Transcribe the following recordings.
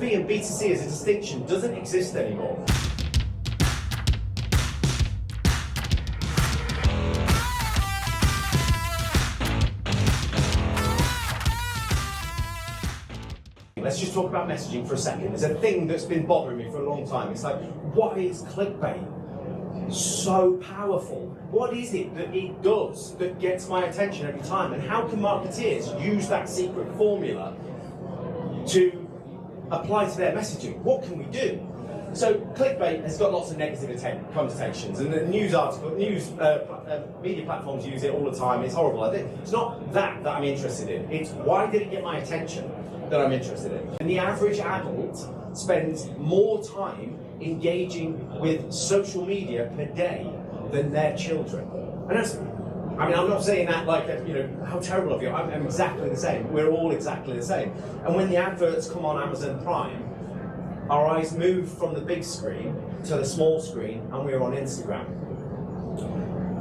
B2B and B2C as a distinction doesn't exist anymore. Let's just talk about messaging for a second. There's a thing that's been bothering me for a long time. It's like, why is clickbait so powerful? What is it that it does that gets my attention every time? And how can marketeers use that secret formula to apply to their messaging? What can we do? So clickbait has got lots of negative connotations, and the news media platforms use it all the time. It's horrible. I think it's not that I'm interested in. It's why did it get my attention that I'm interested in. And the average adult spends more time engaging with social media per day than their children. And that's, I mean, I'm not saying that like, how terrible of you. I'm exactly the same. We're all exactly the same. And when the adverts come on Amazon Prime, our eyes move from the big screen to the small screen, and we're on Instagram.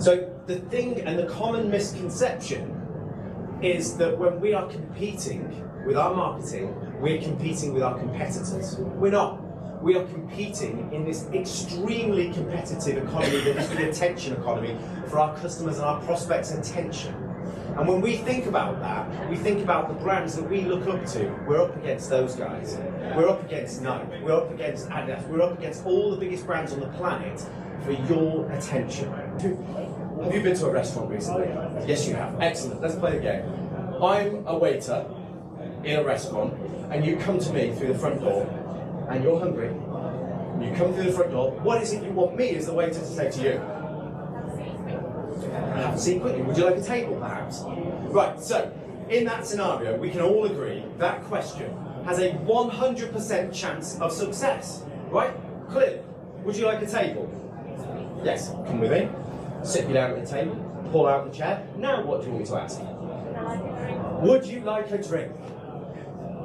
So the thing and the common misconception is that when we are competing with our marketing, we're competing with our competitors. We're not. We are competing in this extremely competitive economy that is the attention economy for our customers and our prospects' attention. And when we think about that, we think about the brands that we look up to. We're up against those guys. We're up against Nike. We're up against Adidas. We're up against all the biggest brands on the planet for your attention. Have you been to a restaurant recently? Yes, you have. Excellent. Let's play the game. I'm a waiter in a restaurant, and you come to me through the front door, and you're hungry. You come through the front door. What is it you want me as the waiter to say to you? Have a seat quickly. Would you like a table, perhaps? Right, so in that scenario, we can all agree that question has a 100% chance of success, right? Clearly. Would you like a table? Yes, come with me. Sit you down at the table, pull out the chair. Now what do you want me to ask? Would you like a drink?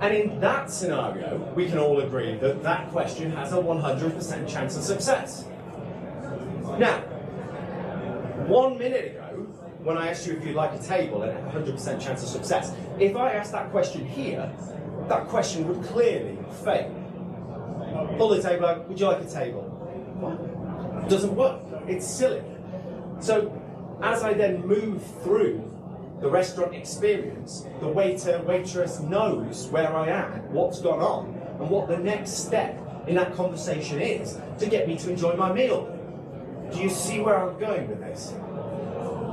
And in that scenario, we can all agree that that question has a 100% chance of success. Now, 1 minute ago, when I asked you if you'd like a table and a 100% chance of success, if I asked that question here, that question would clearly fail. Pull the table out, would you like a table? It doesn't work, it's silly. So, as I then move through the restaurant experience, the waiter, waitress knows where I am, what's gone on, and what the next step in that conversation is to get me to enjoy my meal. Do you see where I'm going with this?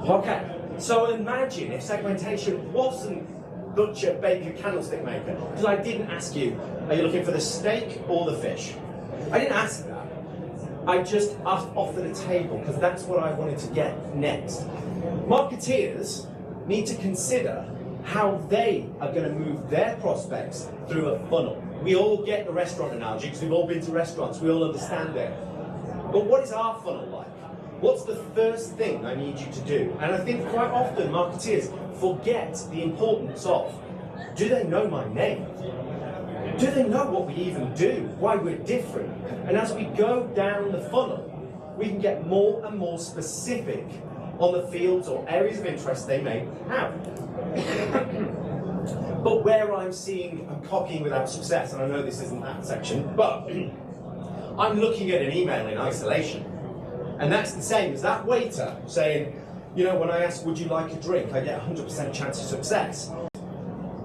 Okay, so imagine if segmentation wasn't butcher, baker, candlestick maker, because I didn't ask you, are you looking for the steak or the fish? I didn't ask that. I just offered a table, because that's what I wanted to get next. Marketeers need to consider how they are going to move their prospects through a funnel. We all get the restaurant analogy because we've all been to restaurants, we all understand it. But what is our funnel like? What's the first thing I need you to do? And I think quite often marketeers forget the importance of, do they know my name? Do they know what we even do? Why we're different? And as we go down the funnel, we can get more and more specific on the fields or areas of interest they may have. But where I'm copying without success, and I know this isn't that section, but I'm looking at an email in isolation. And that's the same as that waiter saying, when I ask, would you like a drink, I get a 100% chance of success.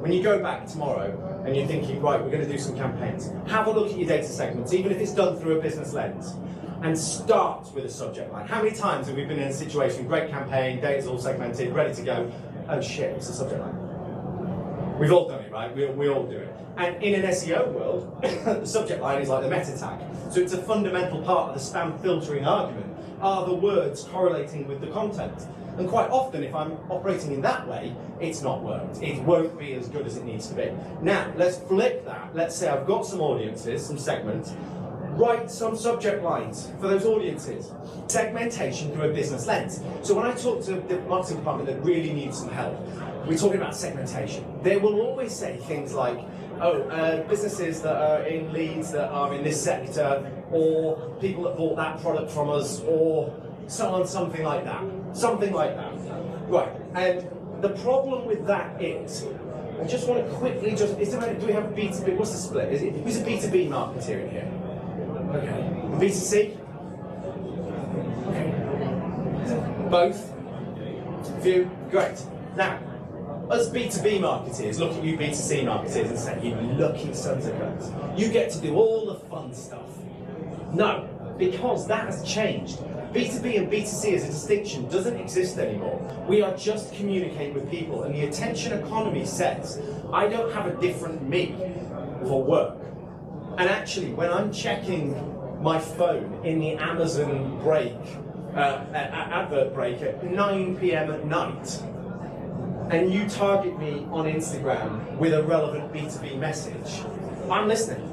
When you go back tomorrow and you're thinking, right, we're going to do some campaigns, have a look at your data segments, even if it's done through a business lens. And start with a subject line. How many times have we been in a situation, great campaign, data's all segmented, ready to go, oh shit, it's the subject line. We've all done it, right? We all do it. And in an SEO world, the subject line is like the meta tag. So it's a fundamental part of the spam filtering argument. Are the words correlating with the content? And quite often, if I'm operating in that way, it's not worked. It won't be as good as it needs to be. Now, let's flip that. Let's say I've got some audiences, some segments. Write some subject lines for those audiences. Segmentation through a business lens. So when I talk to the marketing department that really needs some help, we're talking about segmentation. They will always say things like, businesses that are in leads that are in this sector, or people that bought that product from us, or so on, something like that. Something like that. Right, and the problem with that is I just want to quickly do we have a B2B? What's the split? Who's a B2B marketer in here? Okay. B2C? Okay. Both? Few? Great. Now, us B2B marketers look at you B2C marketers and say, you lucky sons of guns. You get to do all the fun stuff. No, because that has changed. B2B and B2C as a distinction doesn't exist anymore. We are just communicating with people, and the attention economy says, I don't have a different me for work. And actually, when I'm checking my phone in the Amazon break, advert break at 9 p.m. at night, and you target me on Instagram with a relevant B2B message, I'm listening.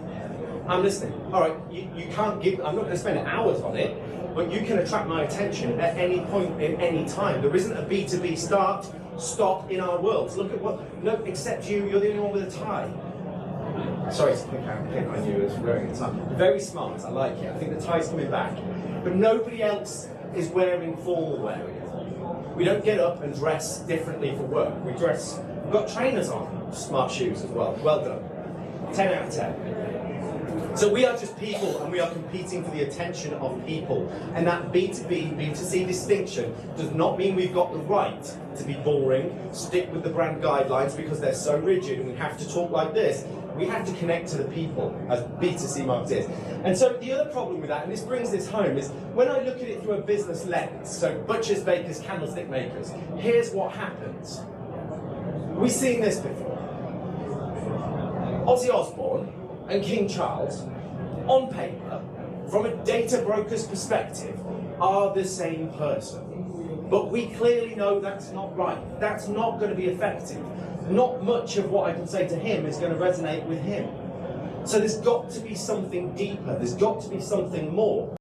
I'm listening. All right, you can't give, I'm not going to spend hours on it, but you can attract my attention at any point in any time. There isn't a B2B start, stop in our world. Look at what, no, except you're the only one with a tie. Sorry to pick on you as wearing a tie. Very smart, I like it. I think the tie's coming back. But nobody else is wearing formal wear. We don't get up and dress differently for work. We've got trainers on, smart shoes as well. Well done. 10 out of 10. So we are just people, and we are competing for the attention of people. And that B2B, B2C distinction does not mean we've got the right to be boring, stick with the brand guidelines because they're so rigid and we have to talk like this. We have to connect to the people as B2C marketers. And so the other problem with that, and this brings this home, is when I look at it through a business lens, so butchers, bakers, candlestick makers, here's what happens. We've seen this before. Ozzy Osbourne and King Charles, on paper, from a data broker's perspective, are the same person. But we clearly know that's not right. That's not going to be effective. Not much of what I can say to him is going to resonate with him. So there's got to be something deeper. There's got to be something more.